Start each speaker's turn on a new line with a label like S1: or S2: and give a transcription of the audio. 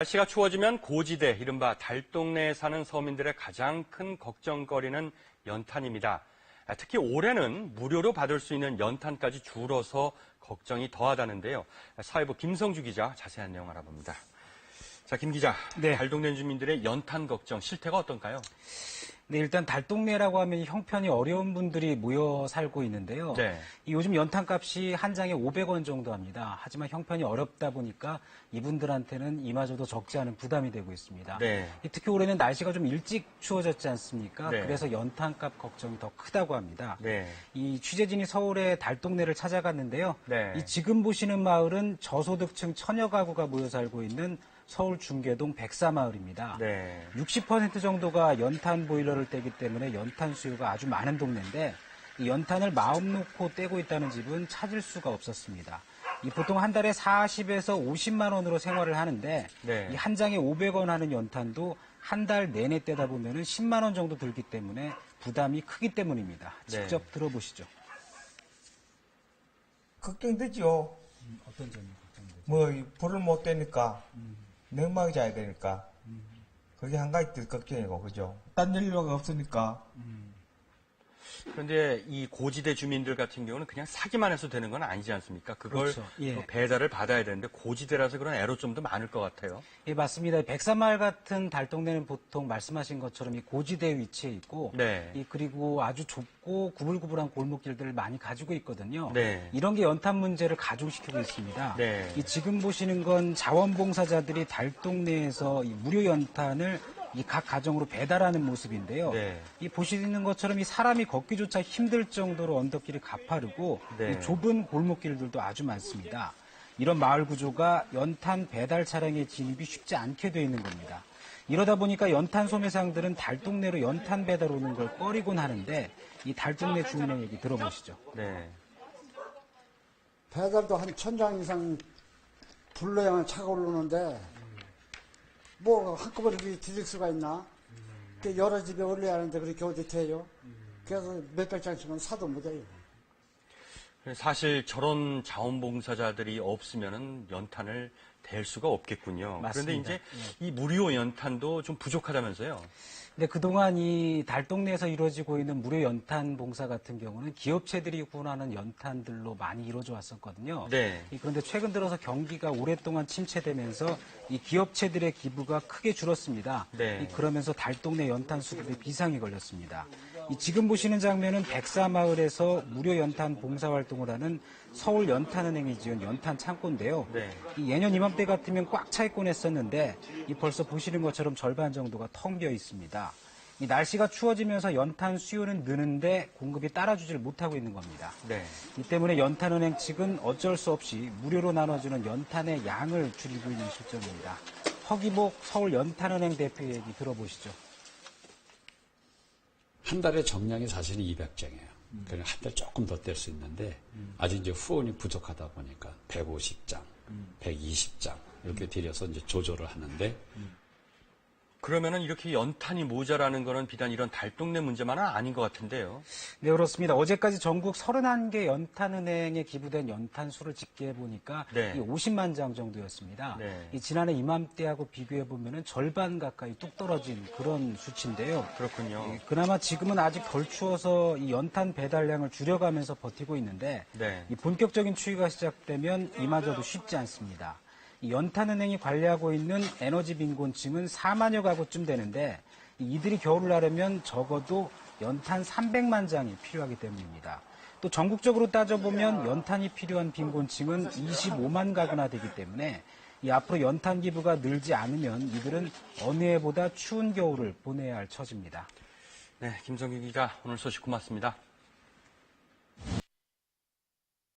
S1: 날씨가 추워지면 고지대, 이른바 달동네에 사는 서민들의 가장 큰 걱정거리는 연탄입니다. 특히 올해는 무료로 받을 수 있는 연탄까지 줄어서 걱정이 더하다는데요. 사회부 김성주 기자 자세한 내용 알아봅니다. 자, 김 기자,
S2: 네.
S1: 달동네 주민들의 연탄 걱정, 실태가 어떤가요?
S2: 네, 일단 달동네라고 하면 형편이 어려운 분들이 모여 살고 있는데요.
S1: 네.
S2: 요즘 연탄값이 한 장에 500원 정도 합니다. 하지만 형편이 어렵다 보니까 이분들한테는 이마저도 적지 않은 부담이 되고 있습니다.
S1: 네.
S2: 특히 올해는 날씨가 좀 일찍 추워졌지 않습니까?
S1: 네.
S2: 그래서 연탄값 걱정이 더 크다고 합니다.
S1: 네.
S2: 이 취재진이 서울의 달동네를 찾아갔는데요.
S1: 네.
S2: 이 지금 보시는 마을은 저소득층 천여 가구가 모여 살고 있는 서울 중계동 백사마을입니다.
S1: 네.
S2: 60% 정도가 연탄 보일러를 떼기 때문에 연탄 수요가 아주 많은 동네인데 이 연탄을 마음 놓고 떼고 있다는 집은 찾을 수가 없었습니다. 보통 한 달에 40에서 50만 원으로 생활을 하는데
S1: 네.
S2: 이 한 장에 500원 하는 연탄도 한 달 내내 떼다 보면 10만 원 정도 들기 때문에 부담이 크기 때문입니다. 직접
S1: 네.
S2: 들어보시죠.
S3: 걱정되죠.
S2: 어떤 점이 걱정되죠?
S3: 뭐 불을 못 떼니까 냉방이 자야 되니까 그게 한 가지 들 걱정이고 그죠. 딴 연료가 없으니까.
S1: 그런데 이 고지대 주민들 같은 경우는 그냥 사기만 해서 되는 건 아니지 않습니까? 그걸
S2: 그렇죠. 예.
S1: 또 배달을 받아야 되는데 고지대라서 그런 애로점도 많을 것 같아요.
S2: 예, 맞습니다. 백사마을 같은 달동네는 보통 말씀하신 것처럼 이 고지대에 위치해 있고,
S1: 네.
S2: 그리고 아주 좁고 구불구불한 골목길들을 많이 가지고 있거든요.
S1: 네.
S2: 이런 게 연탄 문제를 가중시키고 있습니다.
S1: 네.
S2: 지금 보시는 건 자원봉사자들이 달동네에서 이 무료 연탄을 이 각 가정으로 배달하는 모습인데요.
S1: 네.
S2: 보시는 것처럼 이 사람이 걷기조차 힘들 정도로 언덕길이 가파르고
S1: 네.
S2: 이 좁은 골목길들도 아주 많습니다. 이런 마을 구조가 연탄 배달 차량의 진입이 쉽지 않게 돼 있는 겁니다. 이러다 보니까 연탄 소매상들은 달동네로 연탄 배달 오는 걸 꺼리곤 하는데 이 달동네 주민의 얘기 들어보시죠.
S1: 네.
S4: 배달도 한 1000장 이상 불러야만 차가 오르는데 뭐 한꺼번에 드릴 수가 있나? 여러 집에 올려야 하는데 그렇게 어디 돼요? 그래서 몇백 장씩은 사도 못해요.
S1: 사실 저런 자원봉사자들이 없으면은 연탄을 댈 수가 없겠군요.
S2: 맞습니다.
S1: 그런데 이제 이 무료 연탄도 좀 부족하다면서요?
S2: 근데 그동안 이 달동네에서 이루어지고 있는 무료 연탄 봉사 같은 경우는 기업체들이 구원하는 연탄들로 많이 이루어져 왔었거든요.
S1: 네.
S2: 그런데 최근 들어서 경기가 오랫동안 침체되면서 이 기업체들의 기부가 크게 줄었습니다.
S1: 네.
S2: 그러면서 달동네 연탄 수급에 비상이 걸렸습니다. 지금 보시는 장면은 백사마을에서 무료 연탄 봉사활동을 하는 서울연탄은행이 지은 연탄 창고인데요.
S1: 네.
S2: 예년 이맘때 같으면 꽉 차 있곤 했었는데 벌써 보시는 것처럼 절반 정도가 텅 비어 있습니다. 날씨가 추워지면서 연탄 수요는 느는데 공급이 따라주질 못하고 있는 겁니다.
S1: 네.
S2: 이 때문에 연탄은행 측은 어쩔 수 없이 무료로 나눠주는 연탄의 양을 줄이고 있는 실정입니다. 허기복 서울연탄은행 대표의 얘기 들어보시죠.
S5: 한 달에 정량이 사실은 200장이에요. 그냥 한 달 조금 더 뗄 수 있는데 아직 이제 후원이 부족하다 보니까 150장, 120장 이렇게 드려서 이제 조절을 하는데
S1: 그러면은 이렇게 연탄이 모자라는 거는 비단 이런 달동네 문제만은 아닌 것 같은데요.
S2: 네, 그렇습니다. 어제까지 전국 31개 연탄은행에 기부된 연탄 수를 집계해 보니까
S1: 네.
S2: 50만 장 정도였습니다.
S1: 네.
S2: 지난해 이맘때하고 비교해 보면 절반 가까이 뚝 떨어진 그런 수치인데요.
S1: 그렇군요.
S2: 그나마 지금은 아직 덜 추워서 이 연탄 배달량을 줄여가면서 버티고 있는데
S1: 네.
S2: 본격적인 추위가 시작되면 이마저도 쉽지 않습니다. 연탄은행이 관리하고 있는 에너지 빈곤층은 4만여 가구쯤 되는데 이들이 겨울을 나려면 적어도 연탄 300만 장이 필요하기 때문입니다. 또 전국적으로 따져보면 연탄이 필요한 빈곤층은 25만 가구나 되기 때문에 앞으로 연탄 기부가 늘지 않으면 이들은 어느 해보다 추운 겨울을 보내야 할 처지입니다.
S1: 네, 김성규 기자 오늘 소식 고맙습니다.